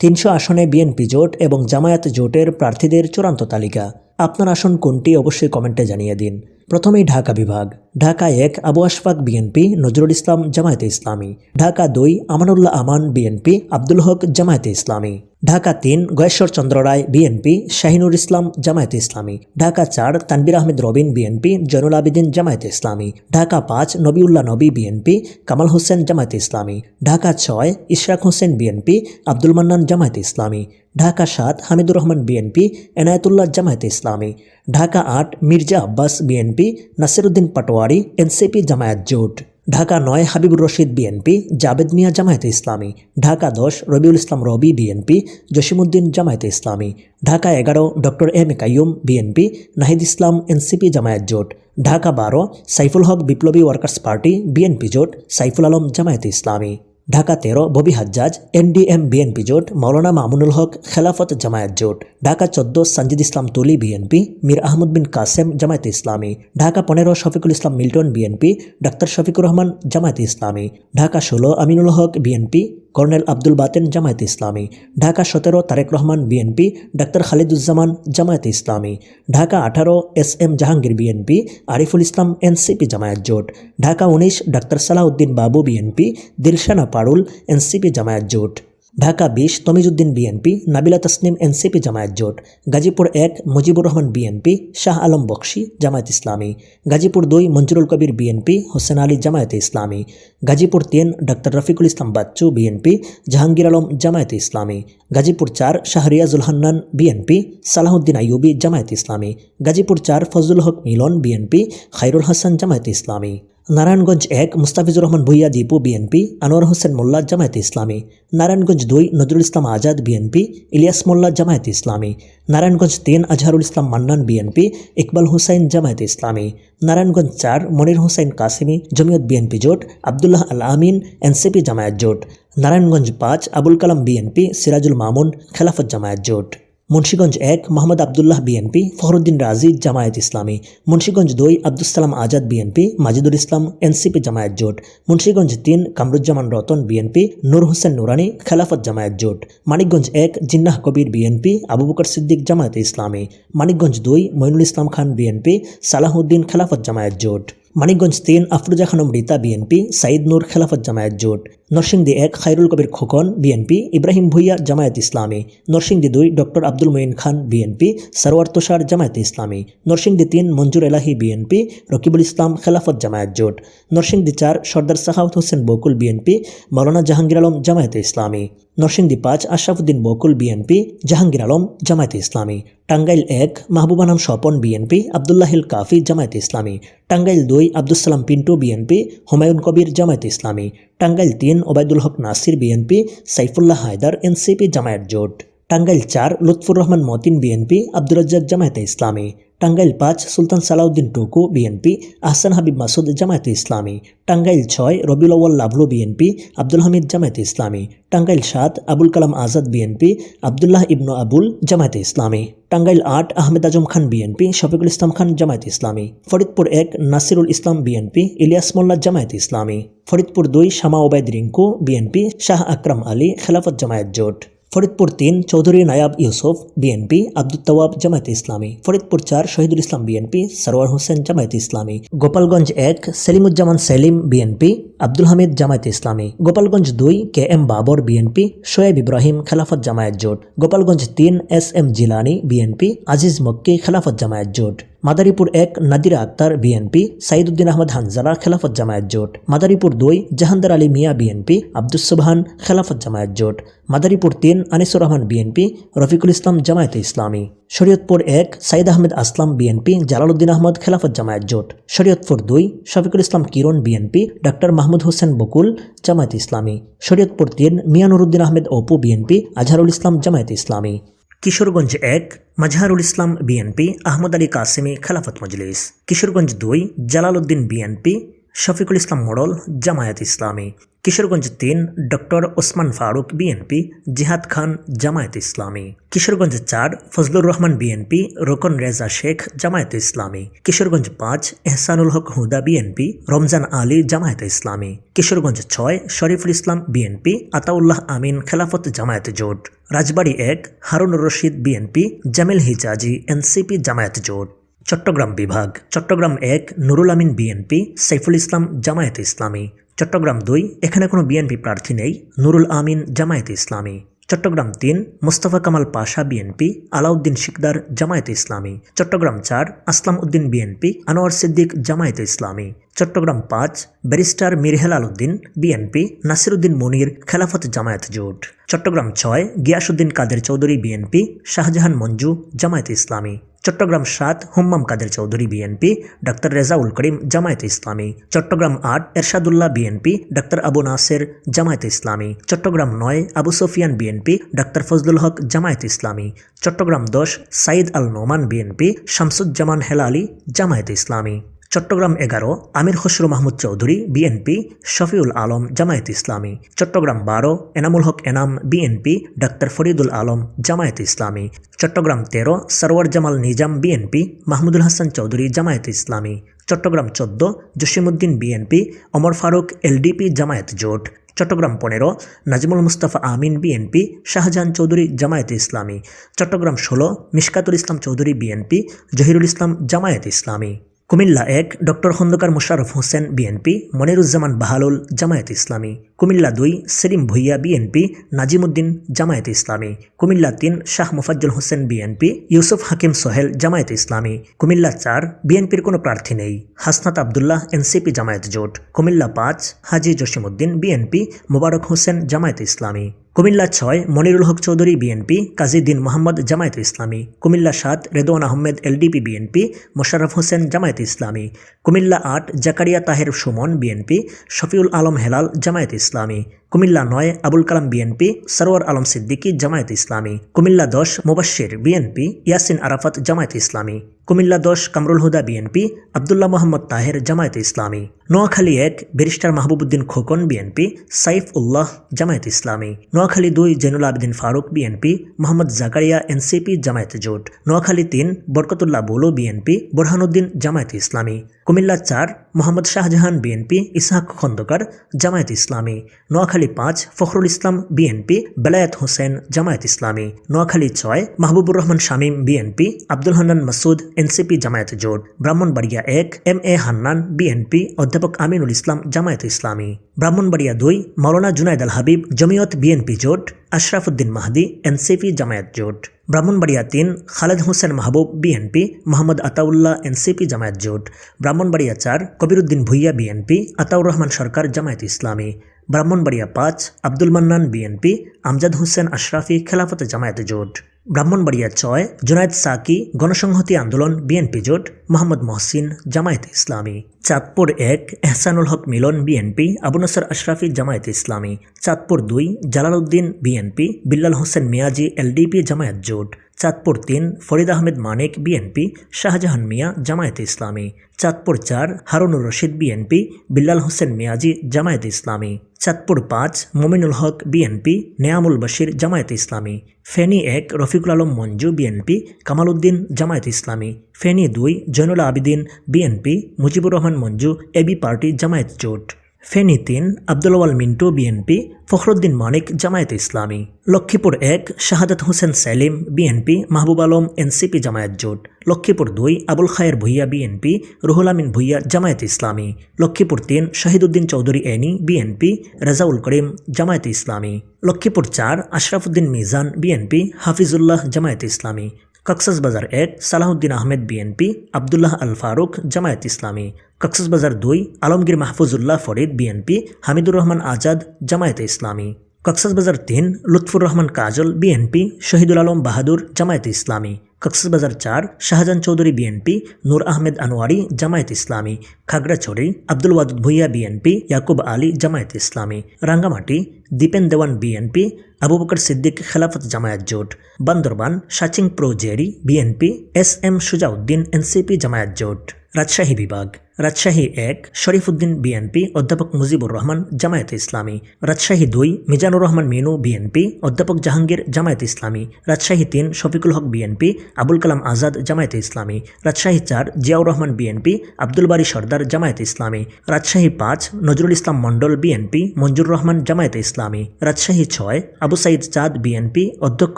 300 আসনে বিএনপি জোট এবং জামায়াত জোটের প্রার্থীদের চূড়ান্ত তালিকা। আপনার আসন কোনটি অবশ্যই কমেন্টে জানিয়ে দিন। প্রথমেই ঢাকা বিভাগ। ঢাকা 1 আবু আশফাক বিএনপি নজরুল ইসলাম জামায়াতে ইসলামী। ঢাকা 2 আমানুল্লাহ আমান বিএনপি আব্দুল হক জামায়াতে ইসলামী। ঢাকা 3 গয়েশ্বর চন্দ্র রায় বিএনপি শাহিনুর ইসলাম জামায়াতে ইসলামী। ঢাকা 4 তানবির আহমেদ রবিন বিএনপি জয়নুল আবেদিন জামায়াতে ইসলামী। ঢাকা 5 নবিউল্লাহ নবী বিএনপি কামাল হোসেন জামায়াতে ইসলামী। ঢাকা 6 ইশরাক হোসেন বিএনপি আব্দুল মান্নান জামায়াতে ইসলামী। ঢাকা 7 হামিদুর রহমান বিএনপি এনায়েতুল্লাহ জামায়াতে ইসলামী। ঢাকা 8 মির্জা আব্বাস বিএনপি নাসিরউদ্দিন পাটোয়ারি এনসিপি জামায়াত জোট। Dhaka 9 Habibur Rashid BNP Jabed Mia Jamaat-e Islami. Dhaka 10 Rabiul Islam Rabi BNP Jasimuddin Jamaat-e Islami. Dhaka 11 doctor M A Qayyum BNP Nahid Islam NCP Jamaat জোট। ঢাকা 12 সাইফুল হক বিপ্লবী ওয়ার্কার্স পার্টি বিএনপি জোট সাইফুল আলম জামায়াতে ইসলামী। ঢাকা 13 ববি হাজ্জাজ এনডিএম বিএনপি জোট মাওলানা মামুনুল হক খেলাফত জামায়াত জোট। ঢাকা 14 সঞ্জিদ ইসলাম তুলি বিএনপি মীর আহমদ বিন কাসেম জামায়াতে ইসলামী। ঢাকা 15 শফিকুল ইসলাম মিল্টন বিএনপি ডাক্তার শফিকুর রহমান জামায়াতে Islami. Dhaka 16 Aminul Haque BNP colonel Abdul Baten Jamaate Islami. Dhaka 17 Tarique Rahman BNP doctor Khaliduzzaman Jamaate Islami. Dhaka 18 S M Jahangir BNP Ariful Islam NCP Jamaat জোট। ঢাকা 19 ডাক্তার সালাউদ্দিন বাবু বিএনপি দিলশানা পারুল এনসিপি জামায়াত জোট। ঢাকা 20 তমিজউদ্দিন বিএনপি নাবিলা তসনিম এনসিপি জামায়াত জোট। গাজীপুর 1 মুজিবুর রহমান বিএনপি শাহ আলম বখশি জামায়াত ইসলামী। গাজীপুর 2 মঞ্জুরুল কবির বিএনপি হোসেন আলী জামায়াতে ইসলামী। গাজীপুর 3 ডাক্তার রফিকুল ইসলাম বাচ্চু বিএনপি জাহাঙ্গীর আলম জামায়াতে ইসলামী। গাজীপুর 4 শাহরিয়াজুল হান্নান বিএনপি সালাহুদ্দিন আইয়ুবী জামায়াতে ইসলামী। গাজীপুর 4 ফজলুল হক মিলন বিএনপি খায়রুল হাসান জামায়াতে ইসলামী। নারায়ণগঞ্জ 1 মুস্তাফিজুর রহমান ভুইয়া দীপু বিএনপি আনোয়ার হোসেন মোল্লা জামায়াতে ইসলামী। নারায়ণগঞ্জ 2 নজরুল ইসলাম আজাদ বিএনপি ইলিয়াস মোল্লা জামায়াতে ইসলামী। Narayanganj 3 Azharul Islam Mannan BNP Iqbal Hussain জামায়াতে ইসলামী। Narayanganj 4 Monir Hossain Qasimi Jamiat BNP জোট আবদুল্লাহ আল আমিন এনসিপি জামায়াত জোট। নারায়ণগঞ্জ 5 আবুল কালাম বিএনপি সিরাজুল মামুন খেলাফত জামায়াত জোট। মুন্সিগঞ্জ 1 মোহাম্মদ আবদুল্লাহ বিএনপি ফখরুদ্দিন রাজি জামায়াত ইসলামী। মুন্সিগঞ্জ 2 আব্দুস সালাম আজাদ বিএনপি মাজিদুল ইসলাম এনসিপি জামায়াত জোট। মুন্সিগঞ্জ 3 কামরুজ্জামান রতন বিএনপি নূর হোসেন নুরানি খেলাফত জামায়াত জোট। মানিকগঞ্জ 1 জিন্নাহ কবির বিএনপি আবু বকর সিদ্দিক জামায়াতে ইসলামী। মানিকগঞ্জ 2 মইনুল ইসলাম খান বিএনপি সালাহুদ্দিন খেলাফত জামায়াত জোট। মানিকগঞ্জ 3 আফরুজা খানম রিতা বিএনপি সাইদ নূর খেলাফত জামায়াত জোট। নরসিংদী 1 খায়রুল কবির খোকন বিএনপি ইব্রাহিম ভুইয়া জামায়াত ইসলামী। নরসিংদী 2 ডক্টর আব্দুল মঈন খান বিএনপি সরওয়ার তুষার জামায়াতে ইসলামী। নরসিংদী 3 মঞ্জুর এলাহি বিএনপি রকিবুল ইসলাম খেলাফত জামায়াত জোট। নরসিংদী 4 সর্দার সাখাওয়াত হোসেন বকুল বিএনপি মাওলানা জাহাঙ্গীর আলম জামায়াতে ইসলামী। নরসিংদী 5 আশরাফুদ্দিন বকুল বিএনপি জাহাঙ্গীর আলম জামায়াতে ইসলামী। টাঙ্গাইল 1 মাহবুবানাম স্বপন বিএনপি আবদুল্লাহিল কাফি জামায়াতে ইসলামী। টাঙ্গাইল 2 আব্দুস সালাম পিন্টু বিএনপি হুমায়ুন কবির জামায়াতে ইসলামী। টাঙ্গাইল 3 ওবায়দুল হক নাসির বিএনপি সাইফুল্লাহ হায়দার এনসিপি জামায়াত জোট। টাঙ্গাইল 4 লুৎফুর রহমান মতিন বিএনপি আব্দুর রাজ্জাক জামায়াতে ইসলামী। টাঙ্গাইল 5 সুলতান সালাউদ্দিন টুকু বিএনপি আহসান হাবিব মাসুদ জামায়াতে ইসলামী। টাঙ্গাইল 6 রবিউল আউয়াল লাভলু বিএনপি আব্দুল হামিদ জামায়াতে ইসলামী। টাঙ্গাইল 7 আবুল কালাম আজাদ বিএনপি আবদুল্লাহ ইবনু আবুল জামায়াতে ইসলামী। টাঙ্গাইল 8 আহমেদ আজম খান বিএনপি শফিকুল ইসলাম খান জামায়াতে ইসলামী। ফরিদপুর 1 নাসিরুল ইসলাম বিএনপি ইলিয়াস মোল্লা জামায়াতে ইসলামী। ফরিদপুর 2 শামা ওবায়দ রিঙ্কু বিএনপি শাহ আকরাম আলী খেলাফত জামায়াত জোট। ফরিদপুর 3 চৌধুরী নায়াব ইউসুফ বিএনপি আব্দুত তওয়াব জামায়াতে ইসলামী। ফরিদপুর 4 শহীদুল ইসলাম বিএনপি সরওয়ার হোসেন জামায়াতে Islami. Gopalganj 1 Selimuzzaman Selim BNP Abdul Hamid Jamaate Islami. Gopalganj 2 K M Babar BNP Shoaib Ibrahim Khelafat Jamaat জোট। গোপালগঞ্জ 3 এস এম জিলানি বিএনপি আজিজ মক্কি খেলাফত জামায়াত জোট। মাদারীপুর 1 নাদিরা আক্তার বিএনপি সাইদুদ্দিন আহমদ হানজালা খেলাফত জামায়াত জোট। মাদারীপুর 2 জাহানদার আলী মিয়া বিএনপি আব্দুস সুবহান খেলাফত জামায়াত জোট। মাদারীপুর 3 আনিসুর রহমান বিএনপি রফিকুল ইসলাম জামায়াতে ইসলামী। শরীয়তপুর 1 সাইদ আহমেদ আসলাম বিএনপি জালালউদ্দিন আহমদ খেলাফত জামায়াত জোট। শরীয়তপুর 2 শফিকুল ইসলাম কিরণ বিএনপি ডক্টর মাহমুদ হোসেন বকুল জামায়াতে ইসলামী। শরীয়তপুর 3 মিয়া নুরুদ্দিন আহমেদ অপু বিএনপি আজহারুল ইসলাম জামায়াতে ইসলামী। কিশোরগঞ্জ 1 মাজহারুল ইসলাম বিএনপি আহমদ আলী কাসেমি খেলাফত মজলিস। কিশোরগঞ্জ 2 জালালউদ্দিন বিএনপি শফিকুল ইসলাম মোড়ল জামায়াত ইসলামী। কিশোরগঞ্জ ৩ ডক্টর ওসমান ফারুক বিএনপি, জিহাদ খান জামায়াত ইসলামী। কিশোরগঞ্জ ৪ ফজলুর রহমান বিএনপি, রোকন রেজা শেখ জামায়াত ইসলামী। কিশোরগঞ্জ ৫ এহসানুল হক হুদা বিএনপি, রমজান আলী জামায়াত ইসলামী। কিশোরগঞ্জ ৬ শরীফুল ইসলাম বিএনপি, আতাউল্লাহ আমিন খেলাফত জামায়াত জোট। রাজবাড়ী ১ হারুনুর রশিদ বিএনপি, জামিল হিজাজি এনসিপি জামায়াত জোট। চট্টগ্রাম বিভাগ চট্টগ্রাম ১ নুরুল আমিন বিএনপি, সাইফুল ইসলাম জামায়াত ইসলামী। চট্টগ্রাম ২ এখানে কোনো বিএনপি প্রার্থী নেই, নুরুল আমিন জামায়াত ইসলামী। চট্টগ্রাম ৩ মোস্তফা কামাল পাশা বিএনপি, আলাউদ্দিন শিকদার জামায়াত ইসলামী। চট্টগ্রাম ৪ আসলাম উদ্দিন বিএনপি, আনোয়ার সিদ্দিক জামায়াত ইসলামী। চট্টগ্রাম ৫ ব্যারিস্টার মীর হেলাল উদ্দিন বিএনপি, নাসিরউদ্দিন মুনির খেলাফত জামায়াত জোট। চট্টগ্রাম ৬ গিয়াসউদ্দিন কাদের চৌধুরী বিএনপি, শাহজাহান মঞ্জু জামায়াত ইসলামী। চট্টগ্রাম ৭ হুম্মাম কাদের চৌধুরী বিএনপি, ডাক্তার রেজাউল করিম জামায়াত ইসলামী। চট্টগ্রাম ৮ এরশাদুল্লাহ বিএনপি, ডাক্তার আবু নাসের জামায়াত ইসলামী। চট্টগ্রাম ৯ আবু সুফিয়ান বিএনপি, ডাক্তার ফজলুল হক জামায়াত ইসলামী। চট্টগ্রাম ১০ সাইদ আল নোমান বিএনপি, শামসুজ্জামান হেলালি জামায়াত ইসলামী। চট্টগ্রাম ১১ আমির খসরু মাহমুদ চৌধুরী বিএনপি, শফিউল আলম জামায়াত ইসলামী। চট্টগ্রাম ১২ এনামুল হক এনাম বিএনপি, ডাক্তার ফরিদুল আলম জামায়াত ইসলামী। চট্টগ্রাম ১৩ সরওয়ার জামাল নিজাম বিএনপি, মাহমুদুল হাসান চৌধুরী জামায়াত ইসলামী। চট্টগ্রাম ১৪ জসিমউদ্দিন বিএনপি, ওমর ফারুক এলডিপি জামায়াত জোট। চট্টগ্রাম ১৫ নাজমুল মুস্তাফা আমিন বিএনপি, শাহজাহান চৌধুরী জামায়াত ইসলামী। চট্টগ্রাম ১৬ মিশকাতুল ইসলাম চৌধুরী বিএনপি, জহিরুল ইসলাম জামায়াত ইসলামী। কুমিল্লা ১ ডক্টর খন্দকার মোশাররফ হোসেন বিএনপি, মনিরুজ্জামান বাহালুল জামায়াত ইসলামী। কুমিল্লা ২ সেলিম ভুইয়া বিএনপি, নাজিমুদ্দিন জামায়াত ইসলামী। কুমিল্লা ৩ শাহ মুফাজ্জল হোসেন বিএনপি, ইউসুফ হাকিম সোহেল জামায়াত ইসলামী। কুমিল্লা ৪ বিএনপির কোনো প্রার্থী নেই, হাসনাত আবদুল্লাহ এনসিপি জামায়াত জোট। কুমিল্লা ৫ হাজী জসিমউদ্দিন বিএনপি, মোবারক হোসেন জামায়াত ইসলামী। কুমিল্লা ৬ মনিরুল হক চৌধুরী বিএনপি, কাজী দিন মোহাম্মদ জামায়াত ইসলামী। কুমিল্লা ৭ রেদওয়ান আহমেদ এলডিপি বিএনপি, মোশাররফ হোসেন জামায়াত ইসলামী। কুমিল্লা ৮ জাকারিয়া তাহের সুমন বিএনপি, শফিউল আলম হেলাল জামায়াত ইসলামী। কুমিল্লা ৯ আবুল কালাম বিএনপি, সরওয়ার আলম সিদ্দিকী জামায়াত ইসলামী। Comilla ১০ মুবাশশির BNP, Yasin Arafat Jamaat ইসলামী। কুমিল্লা ১০ কামরুল হুদা BNP, Abdullah Mohammad Taher Jamaat ইসলামী। Noakhali ১ barrister Mahbubuddin Khokon BNP, Saif উল্লাহ জামায়াত ইসলামী। Noakhali ২ Zainul Abedin Faruk BNP, Mohammad Zakaria NCP Jamaat জোট। Noakhali ৩ Barkatullah blue BNP, Borhanuddin Jamaat ইসলামী। Comilla ৪ Mohammad Shahjahan BNP, Ishaq Khandakar Jamaat ইসলামী। Noakhali ৫ Fakhrul Islam BNP, Belayet Hossain Jamaat ইসলামী। Noakhali ৬ Mahbubur Rahman Shamim BNP, Abdul Hannan Masud NCP Jamaat জোট। Brahmanbaria ১ M A Hannan BNP, অধ্যাপক আমিনুল ইসলাম জামায়াত ইসলামী। ব্রাহ্মণবাড়িয়া ২ মাওলানা জুনায়দ আল হাবিব জমিয়ত বিএনপি জোট, আশরাফুদ্দিন মাহদি এনসিপি জামায়াত জোট। ব্রাহ্মণবাড়িয়া ৩ খালেদ হোসেন মাহবুব বিএনপি, মোহাম্মদ আতাউল্লাহ এনসিপি জামায়াত জোট। ব্রাহ্মণবাড়িয়া ৪ কবিরউদ্দিন ভুইয়া বিএনপি, আতাউর রহমান সরকার জামায়াত ইসলামী। ব্রাহ্মণবাড়িয়া ৫ আব্দুল মান্নান বিএনপি, আমজাদ হোসেন আশরাফি খেলাফত জামায়াত জোট। ব্রাহ্মণবাড়িয়া ৬ জুনায়েদ সাকি গণসংহতি আন্দোলন বিএনপি জোট, মোহাম্মদ মহসিন জামায়াত ইসলামী। চাঁদপুর ১ এহসানুল হক মিলন বিএনপি, আবু নসর আশরাফি জামায়াত ইসলামী। চাঁদপুর ২ জালালউদ্দিন বিএনপি, বিল্লাল হোসেন মিয়াজি এলডিপি জামায়াত জোট। চাঁদপুর ৩ ফরিদ আহমেদ মানিক বিএনপি, শাহজাহান মিয়া জামায়াত ইসলামী। চাঁদপুর ৪ হারুনুর রশিদ বিএনপি, বিল্লাল হোসেন মিয়াজি জামায়াত ইসলামী। চাঁদপুর ৫ মমিনুল হক বিএনপি, নেয়ামুল বশির জামায়াত ইসলামী। ফেনী ১ রফিকুল আলম মঞ্জু বিএনপি, কামাল উদ্দিন জামায়াত ইসলামী। ফেনী ২ জৈনুল আবিদিন বিএনপি, মুজিবুর রহমান মঞ্জু এবি পার্টি জামায়াত জোট। ফেনী ৩ আব্দুল আওয়াল মিন্টু বিএনপি, ফখরুদ্দিন মানিক জামায়াত ইসলামী। লক্ষ্মীপুর ১ শাহাদাত হোসেন সেলিম বিএনপি, মাহবুব আলম এনসিপি জামায়াত জোট। লক্ষ্মীপুর ২ আবুল খায়ের ভুইয়া বিএনপি, রুহুল আমিন ভুইয়া জামায়াত ইসলামী। লক্ষ্মীপুর ৩ শাহিদউদ্দিন চৌধুরী এনি বিএনপি, রেজাউল করিম জামায়াত ইসলামী। Lakshmipur ৪ Ashrafuddin Mizan BNP, Hafizullah Jamaat Islami. Cox's Bazar ১ Salahuddin Ahmed BNP, Abdullah Al Faruk Jamaat Islami. Cox's Bazar ২ Alamgir Mahfuzullah Farid BNP, Hamidur Rahman Azad Jamaat Islami. Cox's Bazar ৩ Lutfur Rahman কাজল বিএনপি, শহীদুল আলম বাহাদুর জামায়াত ইসলামী। কক্সবাজার ৪ শাহজাহান চৌধুরী বিএনপি, নূর আহমেদ আনোয়ারি জামায়াত ইসলামী। খাগড়াছড়ি আব্দুল ওয়াদুদ ভুইয়া বিএনপি, ইয়াকুব আলী জামায়াত ইসলামী। রাঙ্গামাটি দীপেন দেওয়ান বিএনপি, আবু বকর সিদ্দিক খেলাফত জামায়াত জোট। বান্দরবান সাচিং প্রো জেরি বিএনপি, এস এম সুজাউদ্দিন এনসিপি জামায়াত জোট। রাজশাহী বিভাগ রাজশাহী ১ শরীফউদ্দিন বিএনপি অধ্যাপক মুজিবুর রহমান জামায়াতে ইসলামী। রাজশাহী ২ মিজানুর রহমান মিনু বিএনপি অধ্যাপক জাহাঙ্গীর জামায়াতে ইসলামী। রাজশাহী ৩ শফিকুল হক বিএনপি আবুল কালাম আজাদ জামায়াতে ইসলামী। রাজশাহী ৪ জিয়াউর রহমান বিএনপি আব্দুল বারী সর্দার জামায়াতে ইসলামী। রাজশাহী ৫ নজরুল ইসলাম মণ্ডল বিএনপি মঞ্জুর রহমান জামায়াতে ইসলামী। রাজশাহী ৬ আবু সাইদ চাঁদ বিএনপি অধ্যক্ষ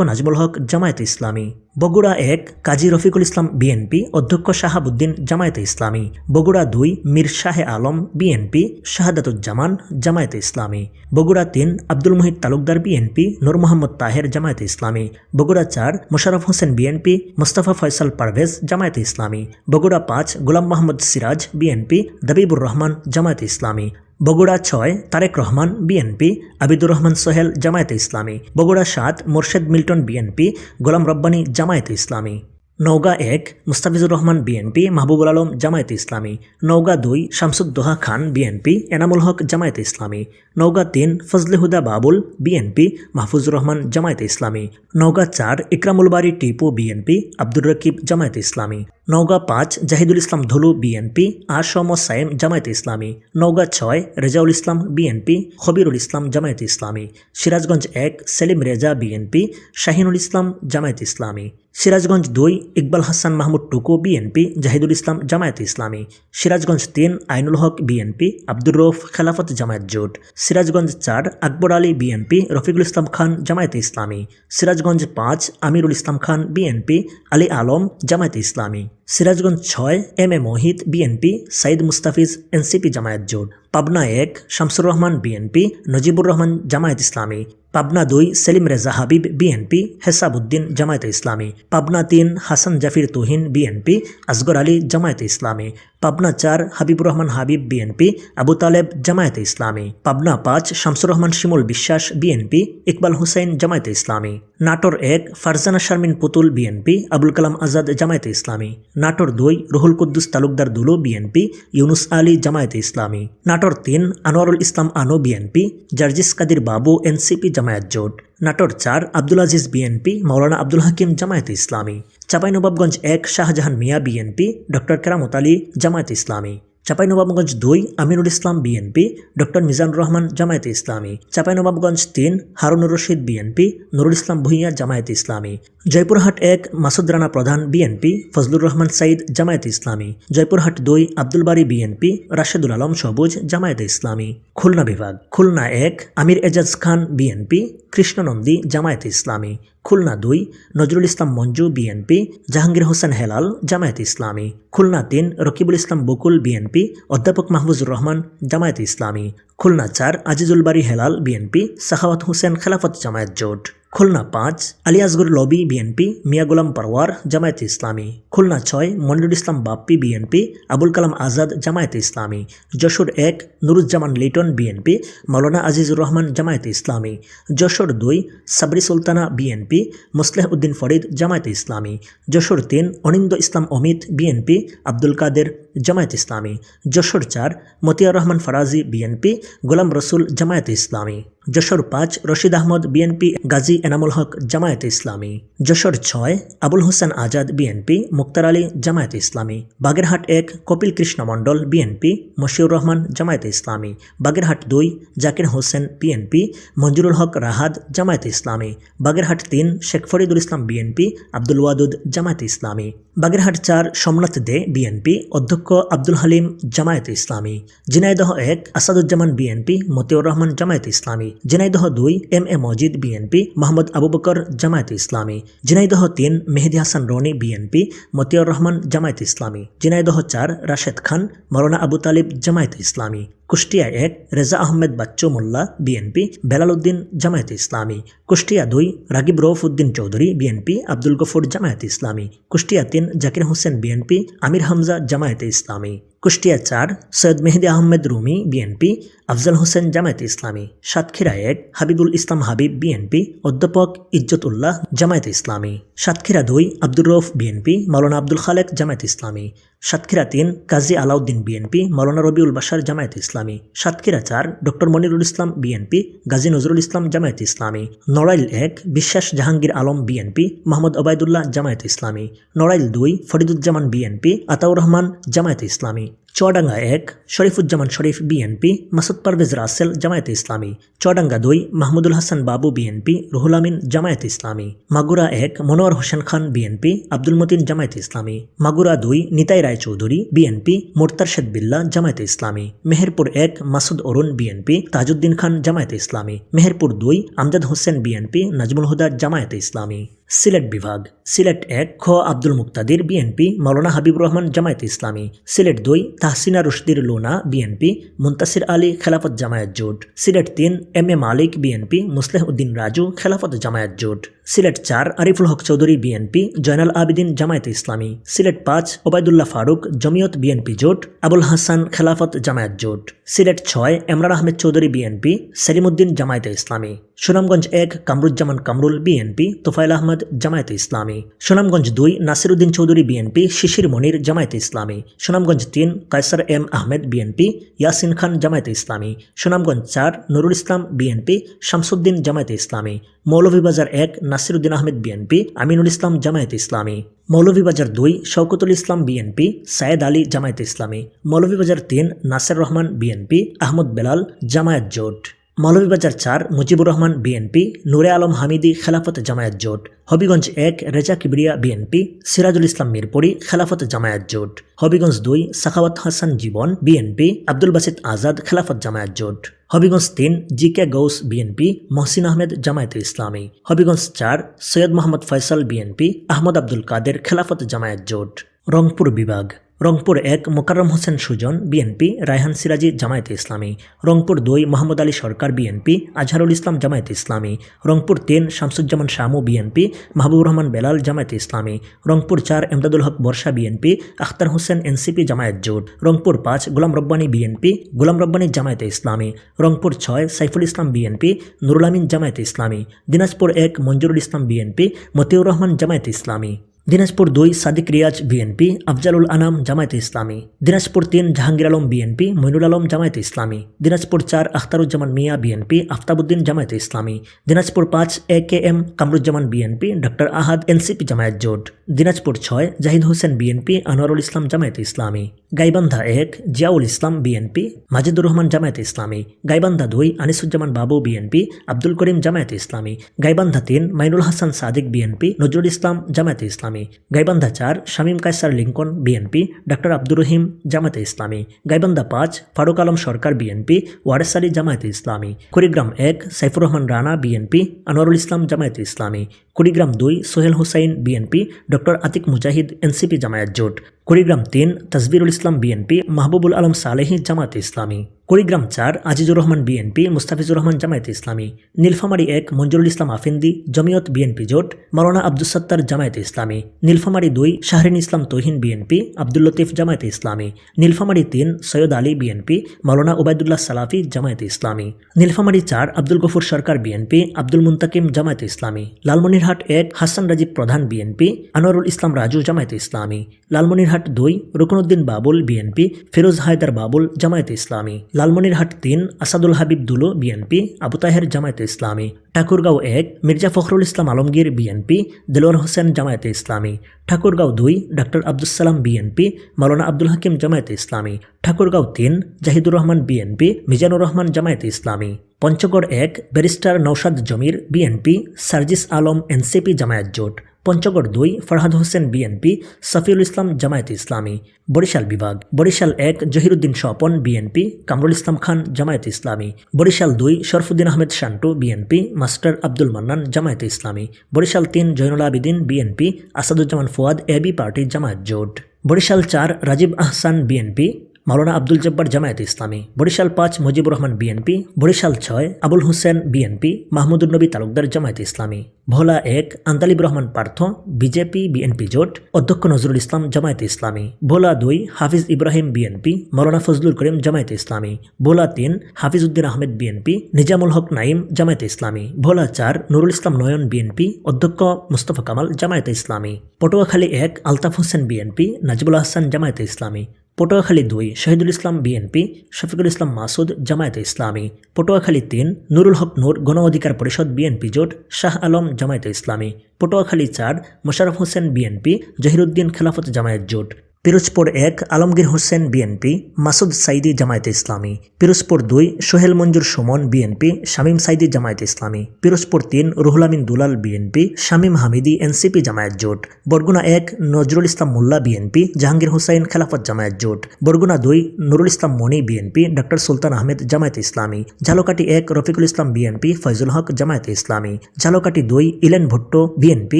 নাজমুল হক জামায়াতে ইসলামী। বগুড়া ১ কাজী রফিকুল ইসলাম বিএনপি অধ্যক্ষ শাহাবুদ্দিন জামায়াতে ইসলামী। বগুড়া ২ মীর শাহে আলম বিএনপি শাহাদাতুজ্জামান জামায়াতে ইসলামী। বগুড়া ৩ আব্দুল মুহিত তালুকদার বিএনপি নূর মোহাম্মদ তাহের জামায়াতে ইসলামী। বগুড়া ৪ মোশাররফ হোসেন বিএনপি মোস্তফা ফয়সাল পারভেজ জামায়াতে ইসলামী। বগুড়া ৫ গোলাম মোহাম্মদ সিরাজ বিএনপি দবিবুর রহমান জামায়াতে ইসলামী। বগুড়া ৬ তারেক রহমান বিএনপি আবিদুর রহমান সোহেল জামায়াতে ইসলামী। বগুড়া ৭ মোরশেদ মিল্টন বিএনপি গোলাম রব্বানী জামায়াতে ইসলামী। নওগাঁ ১ মুস্তাফিজুর রহমান বিএনপি মাহবুবুল আলম জামায়াতে ইসলামী। নওগাঁ ২ শামসুদ্দোহা খান বিএনপি এনামুল হক জামায়াতে ইসলামী। নওগাঁ ৩ ফজলে হুদা বাবুল বিএনপি মাহফুজুর রহমান জামায়াতে ইসলামী। নওগাঁ ৪ ইকরামুল বারী টিপু বিএনপি আব্দুর রকিব জামায়াতে ইসলামী। নওগাঁ ৫ জাহিদুল ইসলাম ধলু বিএনপি আসম সাইম জামায়াতে ইসলামী। নওগাঁ ৬ রেজাউল ইসলাম বিএনপি খবিরুল ইসলাম জামায়াতে ইসলামী। সিরাজগঞ্জ ১ সেলিম রেজা বিএনপি শাহিনুল ইসলাম জামায়াতে ইসলামী। সিরাজগঞ্জ ২ ইকবাল হাসান মাহমুদ টুকু বিএনপি জাহিদুল ইসলাম জামায়াতে ইসলামী। সিরাজগঞ্জ ৩ আইনুল হক BNP Abdur Rauf খেলাফত জামায়াত জোট। Sirajganj ৪ Akbar Ali BNP Rafiqul Islam Khan Jamaat-e Islami. Sirajganj ৫ Amirul Islam Khan BNP Ali Alam Jamaate Islami. Sirajganj ৬ M A Mohit BNP Saeed Mustafiz NCP Jamaat জোট। Pabna ১ Shamsur Rahman BNP Najibur Rahman Jamaat ইসলামী। Pabna ২ Selim Reza Habib BNP হেসাবউদ্দিন জামায়াতে ইসলামী। Pabna ৩ Hasan Zafir Tuhin BNP Asgar Ali Jamaate ইসলামী। Pabna ৪ Habibur Rahman Habib BNP Abu Taleb জামায়াতে ইসলামী। Pabna ৫ Shamsur Rahman Shimul Biswas BNP Iqbal Hussain জামায়াতে ইসলামী। নাটোর ১ ফারজানা শারমিন পুতুল BNP Abul Kalam Azad জামায়াতে ইসলামী। Natore ২ Ruhul Kuddus Talukdar Dulu BNP Yunus Ali Jamaate ইসলামী। নাটোর ৩ আনোয়ারুল ইসলাম আনু BNP Jarjis Kadir বাবু NCP Jamaat জোট। Natore ৪ Abdul Aziz BNP মাওলানা আব্দুল হাকিম জামায়াতে ইসলামী। চাঁপাইনবাবগঞ্জ ১ শাহজাহান মিয়া BNP doctor কেরামত আলী জামায়াতে ইসলামী। Chapainawabganj ২ Aminul Islam BNP doctor Mizanur Rahman জামায়াতে ইসলামী। Chapainawabganj ৩ Harunur Rashid BNP Nurul Islam Bhuiyan জামায়াতে ইসলামী। জয়পুরহাট ১ মাসুদ রানা প্রধান BNP Fazlur Rahman Saeed জামায়াতে ইসলামী। জয়পুরহাট ২ আব্দুল বারী BNP Rashedul Alam সবুজ জামায়াতে ইসলামী। খুলনা বিভাগ খুলনা ১ আমির এজাজ খান BNP Krishna Nandi জামায়াতে ইসলামী। Khulna ২ Nazrul Islam Manju BNP Jahangir Hossain Helal জামায়াতে ইসলামী। খুলনা ৩ রকিবুল ইসলাম বকুল BNP অধ্যাপক মাহফুজুর রহমান জামায়াতে ইসলামী। খুলনা ৪ আজিজুল বারী Helal BNP Sakhawat Hossain খেলাফত জামায়াত জোট। Khulna ৫ Ali Asgar lobby BNP মিয়া গোলাম পারওয়ার জামায়াতে ইসলামী। খুলনা ৬ মনিরুল ইসলাম Bappi BNP Abul Kalam Azad জামায়াতে ইসলামী। Jessore ১ Nuruzzaman Liton BNP মাওলানা আজিজুর রহমান জামায়াতে ইসলামী। Jessore ২ Sabri Sultana BNP Mosleh Uddin Farid জামায়াতে ইসলামী। যশোর ৩ অনিন্দ ইসলাম Amit BNP Abdul কাদের জামায়াতে ইসলামী। Jessore ৪ Motiar Rahman Faraji BNP গোলাম রসুল জামায়াতে ইসলামী। যশোর ৫ রশিদ আহমদ বিএনপি গাজী এনামুল হক জামায়াতে ইসলামী। যশোর ৬ আবুল হোসেন আজাদ বিএনপি মুক্তার আলী জামায়াতে ইসলামী। বাগেরহাট ১ কপিল কৃষ্ণ মণ্ডল বিএনপি মশিউর রহমান জামায়াতে ইসলামী। Bagerhat ২ Zakir Hossain BNP Manjurul হক রাহাদ জামায়াতে ইসলামী। Bagerhat ৩ Sheikh Faridul Islam BNP Abdul Wadud জামায়াতে ইসলামী। বাগেরহাট ৪ সোমনাথ দে BNP অধ্যক্ষ আব্দুল হালিম জামায়াতে ইসলামী। Jhenaidah ১ Asaduzzaman BNP Matiur Rahman Jamaat-e Islami. Jhenaidah ২ M A Majid BNP Mohammad Abu Bakr Jamaat-e Islami. Jhenaidah ৩ Mehedi Hasan Roni BNP Matiur Rahman Jamaat-e Islami. Jhenaidah ৪ Rashed Khan Maulana Abu Talib Jamaat-e Islami. Kushtia ১ Reza Ahmed Bachchu Molla BNP Belal Uddin Jamaat-e Islami. Kushtia ২ Ragib Rauf Uddin Chowdhury BNP Abdul Gafur Jamaat-e Islami. Kushtia ৩ Zakir Hossain BNP Aamir Hamza Jamaat-e Islami. Kushtia ৪ Syed Mehedi Ahmed Rumi BNP Afzal Hossain Jamaat-e Islami. Satkhira ১ Habibul Islam Habib BNP অধ্যাপক ইজ্জত উল্লাহ জামায়াতে ইসলামী। Satkhira ২ Abdur Rauf BNP মাওলানা আব্দুল খালেক জামায়াতে ইসলামী। সাতক্ষীরা ৩ কাজী Alauddin BNP মাওলানা রবিউল বাশার জামায়াতে ইসলামী। Satkhira ৪ doctor Monirul ইসলাম BNP Gazi Nazrul Islam জামায়াতে ইসলামী। নড়াইল ১ বিশ্বাস Jahangir Alam BNP Mohammad Obaidullah জামায়াতে ইসলামী। Narail ২ Fariduzzaman BNP Ataur Rahman জামায়াতে ইসলামী। চুয়াডাঙ্গা 1 শরীফুজ্জামান শরীফ BNP Masud Parvez Rasel জামায়াতে ইসলামী। চুয়াডাঙ্গা 2 মাহমুদুল হাসান বাবু BNP Ruhul Amin Jamaate ইসলামী। Magura 1 Monowar Hossain Khan BNP Abdul Matin জামায়াতে ইসলামী। মাগুরা 2 নিতাই রায় Chowdhury BNP মোর্তারশেদ বিল্লাহ জামায়াতে ইসলামী। মেহেরপুর 1 মাসুদ অরুণ BNP Tajuddin খান জামায়াতে ইসলামী। Meherpur 2 Amjad Hossain BNP Nazmul হুদা জামায়াতে ইসলামী। সিলেট বিভাগ সিলেট 1 খ আব্দুল মুক্তাদির BNP মাওলানা হাবিবুর রহমান জামায়াতে ইসলামী। সিলেট 2 তাহসিনা রুশদির লোনা BNP Muntasir Ali খেলাফত জামায়াত জোট। Sylhet 3 M A Malik BNP Musleh Uddin Raju খেলাফত জামায়াত জোট। সিলেট 4 আরিফুল হক চৌধুরী বিএনপি জয়নাল আবিদিন জামায়াতে ইসলামী। সিলেট 5 ওবায়দুল্লাহ ফারুক জমিয়ত বিএনপি জোট আবুল হাসান খেলাফত জামায়াত জোট। সিলেট 6 এমরান আহমেদ চৌধুরী বিএনপি সেলিমউদ্দিন জামায়াতে ইসলামী। সুনামগঞ্জ 1 কামরুজ্জামান কামরুল বিএনপি তোফায়েল আহমদ জামায়াতে ইসলামী। সুনামগঞ্জ 2 নাসিরউদ্দিন চৌধুরী বিএনপি শিশির মনির জামায়াতে ইসলামী। সুনামগঞ্জ 3 কায়সার এম আহমেদ বিএনপি ইয়াসিন খান জামায়াতে ইসলামী। সুনামগঞ্জ 4 নুরুল ইসলাম বিএনপি শামসুদ্দিন জামায়াতে ইসলামী। মৌলভীবাজার 1 নাসিরউদ্দিন আহমেদ বিএনপি আমিনুল ইসলাম জামায়াতে ইসলামী। মৌলভীবাজার 2 শওকতুল ইসলাম বিএনপি সায়েদ আলী জামায়াতে ইসলামী। মৌলভীবাজার 3 নাসের রহমান বিএনপি আহমদ বেলাল জামায়াত জোট। মৌলভীবাজার 4 মুজিবুর রহমান বিএনপি নূরে আলম হামিদি খেলাফত জামায়াত জোট। হবিগঞ্জ 1 রেজা কিবরিয়া বিএনপি সিরাজুল ইসলাম মিরপুরি খেলাফত জামায়াত জোট। হবিগঞ্জ 2 সাখাওয়াত হাসান জীবন বিএনপি আব্দুল বাসিত আজাদ খেলাফত জামায়াত জোট। হবিগঞ্জ 3 জি কে গৌস বিএনপি মহসিন আহমেদ জামায়াতে ইসলামী। হবিগঞ্জ 4 সৈয়দ মোহাম্মদ ফয়সাল বিএনপি আহমদ আব্দুল কাদের খেলাফত জামায়াত জোট। রংপুর বিভাগ রংপুর 1 মোকাররম হোসেন সুজন বিএনপি রায়হান সিরাজি জামায়াতে ইসলামী। রংপুর 2 মোহাম্মদ আলী সরকার বিএনপি আজহারুল ইসলাম জামায়াতে ইসলামী। রংপুর 3 শামসুজ্জামান শামু বিএনপি মাহবুবুর রহমান বেলাল জামায়াতে ইসলামী। রংপুর 4 এমদাদুল হক বর্ষা বিএনপি আখতার হোসেন এনসিপি জামায়াত জোট। রংপুর 5 গোলাম রব্বানী বিএনপি গোলাম রব্বানী জামায়াতে ইসলামী। রংপুর 6 সাইফুল ইসলাম বিএনপি নুরুল আমিন জামায়াতে ইসলামী। দিনাজপুর 1 মঞ্জুরুল ইসলাম বিএনপি মতিউর রহমান জামায়াতে ইসলামী। দিনাজপুর 2 সাদিক রিয়াজ বিএনপি আফজালুল আনাম জামায়াতে ইসলামী। দিনাজপুর 3 জাহাঙ্গীর আলম বিএনপি মইনুল আলম জামায়াতে ইসলামী। দিনাজপুর 4 আখতারুজ্জামান মিয়া বিএনপি আফতাবউদ্দিন জামায়াতে ইসলামী। দিনাজপুর 5 AKM কামরুজ্জামান বিএনপি ডক্টর আহাদ এনসিপি জামায়াত জোট। দিনাজপুর 6 জাহিদ হোসেন বিএনপি আনোয়ারুল ইসলাম জামায়াতে ইসলামী। গাইবান্ধা 1 জিয়াউল ইসলাম বিএনপি মাজিদুর রহমান জামায়াতে ইসলামী। গাইবান্ধা 2 আনিসুজ্জামান বাবু বিএনপি আব্দুল করিম জামায়াতে ইসলামী। গাইবান্ধা 3 মাইনুল হাসান সাদিক বিএনপি নজরুল ইসলাম জামায়াতে ইসলামী। Gaibandha 4 Shamim Kaiser Lincoln BNP doctor Abdur Rahim Jamaate Islami. গাইবান্ধা 5 ফারুক আলম সরকার বিএনপি ওয়ারেস আলী জামায়াতে ইসলামী। কুড়িগ্রাম 1 সাইফুর রহমান রানা বিএনপি আনোয়ারুল ইসলাম জামায়াতে ইসলামী। কুড়িগ্রাম 2 সোহেল হুসাইন বিএনপি ডক্টর আতিক মুজাহিদ এনসিপি জামায়াত জোট। কুড়িগ্রাম 3 তাজবিরুল ইসলাম বিএনপি মাহবুবুল আলম সালেহি জামায়াতে ইসলামী। কুড়িগ্রাম 4 আজিজুর রহমান বিএনপি মুস্তাফিজুর রহমান জামায়াতে ইসলামী। নীলফামারী 1 মঞ্জুরুল ইসলাম আফিন্দি জমিয়ত বিএনপি জোট মাওলানা আব্দুস সাত্তার জামায়াতে ইসলামী। নীলফামারী 2 শাহরিন ইসলাম তৌহিন বিএনপি আব্দুল লতিফ জামায়াতে ইসলামী। নীলফামারী 3 সৈয়দ আলী বিএনপি মাওলানা ওবায়দুল্লাহ সালাফি জামায়াতে ইসলামী। নীলফামারী 4 আব্দুল গফুর সরকার বিএনপি আব্দুল মুন্তাকিম জামায়াতে ইসলামী। লালমনিরহাট 1 হাসান রাজীব প্রধান বিএনপি আনোয়ারুল ইসলাম রাজু জামায়াতে ইসলামী। লালমনিরহাট 2 রুকনুদ্দিন বাবুল বিএনপি ফিরোজ হায়দার বাবুল জামায়াতে ইসলামী। লালমনিরহাট 3 আসাদুল হাবিব দুলু বিএনপি আবু তাহের জামায়াতে ইসলামী। ঠাকুরগাঁও 1 মির্জা ফখরুল ইসলাম আলমগীর বিএনপি দেলোয়ার হোসেন জামায়াতে ইসলামী। ঠাকুরগাঁও 2 ডক্টর আব্দুস সালাম বিএনপি মাওলানা আব্দুল হাকিম জামায়াতে ইসলামী। ঠাকুরগাঁও 3 জাহিদুর রহমান বিএনপি মিজানুর রহমান জামায়াতে ইসলামী। পঞ্চগড় 1 ব্যারিস্টার নওশাদ জমির বিএনপি সার্জিস আলম এনসিপি জামায়াত জোট। পঞ্চগড় 2 ফরহাদ হোসেন বিএনপি সফিউল ইসলাম জামায়াতে ইসলামী। বরিশাল বিভাগ বরিশাল 1 জহিরুদ্দিন স্বপন বিএনপি কামরুল ইসলাম খান জামায়াতে ইসলামী। বরিশাল 2 শরফুদ্দিন আহমেদ শান্টু বিএনপি মাস্টার আব্দুল মান্নান জামায়াতে ইসলামী। বরিশাল 3 জয়নুল আবিদিন বিএনপি আসাদুজ্জামান ফুয়াদ এবি পার্টি জামায়াত জোট। বরিশাল 4 রাজীব আহসান বিএনপি মাওলানা আব্দুল জব্বার জামায়াতে ইসলামী। বরিশাল 5 মুজিবুর রহমান বিএনপি। বরিশাল 6 আবুল হোসেন বিএনপি মাহমুদুর নবী তালুকদার জামায়াতে ইসলামী। ভোলা 1 আন্তালিব রহমান পার্থ বিজেপি বিএনপি জোট অধ্যক্ষ নজরুল ইসলাম জামায়াতে ইসলামী। ভোলা 2 হাফিজ ইব্রাহিম বিএনপি মাওলানা ফজলুল করিম জামায়াতে ইসলামী। ভোলা 3 হাফিজ উদ্দিন আহমেদ বিএনপি নিজামুল হক নাইম জামায়াতে ইসলামী। ভোলা 4 নুরুল ইসলাম নয়ন বিএনপি অধ্যক্ষ মুস্তফা কামাল জামায়াতে ইসলামী। পটুয়াখালী 1 আলতাফ হোসেন বিএনপি নাজিবুল আহসান জামায়াতে ইসলামী। পটুয়াখালী 2 শহীদুল ইসলাম বিএনপি শফিকুল ইসলাম মাসুদ জামায়াতে ইসলামী। পটুয়াখালী 3 নুরুল হক নূর গণ অধিকার পরিষদ বিএনপি জোট শাহ আলম জামায়াতে ইসলামী। পটুয়াখালী 4 মোশাররফ হোসেন বিএনপি জহিরুদ্দিন খেলাফত জামায়াত জোট। পিরোজপুর 1 আলমগীর হোসেন বিএনপি মাসুদ সাইদি জামায়াতে ইসলামী। পিরোজপুর 2 সোহেল মঞ্জুর সুমন বিএনপি শামীম সাইদি জামায়াতে ইসলামী। পিরোজপুর 3 রুহুল আমিন দুলাল বিএনপি শামীম হামিদি এনসিপি জামায়াত জোট। বরগুনা 1 নজরুল ইসলাম মোল্লা বিএনপি জাহাঙ্গীর হোসাইন খেলাফত জামায়াত জোট। বরগুনা 2 নুরুল ইসলাম মনি বিএনপি ডক্টর সুলতান আহমেদ জামায়াতে ইসলামী। ঝালকাঠি 1 রফিকুল ইসলাম বিএনপি ফয়জুল হক জামায়াতে ইসলামী। ঝালকাঠি 2 ইলেন ভুট্টো বিএনপি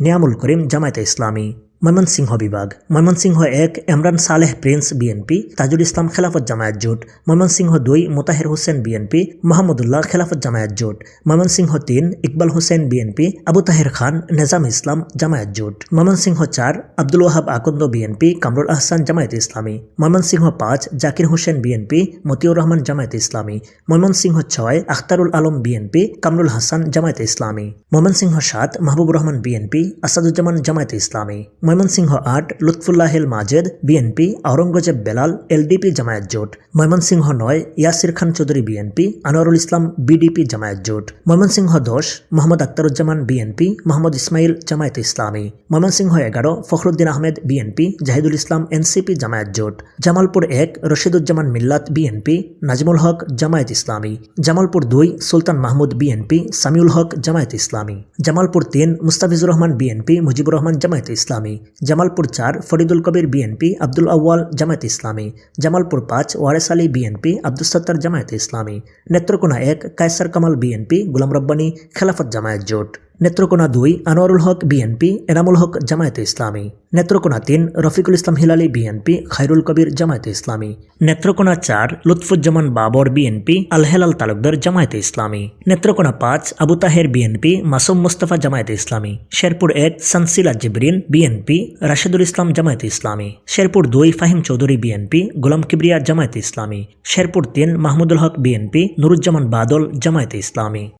নিয়ামুল করিম জামায়াতে ইসলামী। ময়মনসিংহ বিভাগ ময়মনসিংহ 1 এমরান সালেহ প্রিন্স বিএনপি তাজুল ইসলাম খেলাফত জামায়াত জোট। ময়মনসিংহ 2 মোতাহের হোসেন বিএনপি মাহমুদুল্লাহ খেলাফত জামায়াত জোট। ময়মনসিংহ 3 ইকবাল হোসেন বিএনপি আবু তাহের খান নেজাম ইসলাম জামায়াত জোট। ময়মনসিংহ 4 আব্দুল ওয়াহাব আকন্দ বিএনপি কামরুল আহসান জামায়াত ইসলামী। ময়মনসিংহ 5 জাকির হোসেন বিএনপি মতিউর রহমান জামায়াত ইসলামী। ময়মনসিংহ 6 আখতারুল আলম বিএনপি কামরুল হাসান জামায়াত ইসলামী। ময়মনসিংহ 7 মাহবুব রহমান বিএনপি আসাদুজ্জামান জামায়াত ইসলামী। ময়মনসিংহ 8 লুৎফুল্লাহিল মাজেদ বিএনপি আওরঙ্গজেব বেলাল এলডিপি জামায়াত জোট। ময়মনসিংহ 9 ইয়াসির খান চৌধুরী বিএনপি আনোয়ারুল ইসলাম বিডিপি জামায়াত জোট। ময়মনসিংহ 10 মোহাম্মদ আখতারুজ্জামান বিএনপি মোহাম্মদ ইসমাইল জামায়াত ইসলামী। ময়মনসিংহ 11 ফখরুদ্দিন আহমেদ বিএনপি জাহিদুল ইসলাম এনসিপি জামায়াত জোট। জামালপুর 1 রশিদুজ্জামান মিল্লাত বিএনপি নাজমুল হক জামায়াত ইসলামী। জামালপুর 2 সুলতান মাহমুদ বিএনপি সামিউল হক জামায়াত ইসলামী। জামালপুর 3 মুস্তাফিজুর রহমান বিএনপি মুজিবুর রহমান জামায়াত ইসলামী। জামালপুর 4 ফরিদুল কবির বিএনপি আব্দুল আউয়াল জামায়াত ইসলামী। জামালপুর 5 ওয়ারেস আলী বিএনপি আব্দুস সত্তার জামায়াত ইসলামী। নেত্রকোনা 1 কায়সার কামাল বিএনপি গোলাম রব্বানী খেলাফত জামায়াত জোট। নেত্রকোনা 2 আনোয়ারুল হক বিএনপি এনামুল হক জামায়াতে ইসলামী। নেত্রকোনা 3 রফিকুল ইসলাম হিলালি বিএনপি খায়রুল কবির জামায়াতে ইসলামী। নেত্রকোনা 4 লুৎফুজ্জামান বাবর বিএনপি আল হেলাল তালুকদার জামায়াতে ইসলামী। নেত্রকোনা 5 আবু তাহের বিএনপি মাসুম মুস্তাফা জামায়াতে ইসলামী। শেরপুর 1 সানসিলা জিবরিন বিএনপি রাশেদুল ইসলাম জামায়াতে ইসলামী। শেরপুর 2 ফাহিম চৌধুরী বিএনপি গোলাম কিবরিয়া জামায়াতে ইসলামী। শেরপুর 3 মাহমুদুল হক বিএনপি নুরুজ্জামান বাদল জামায়াতে ইসলামী।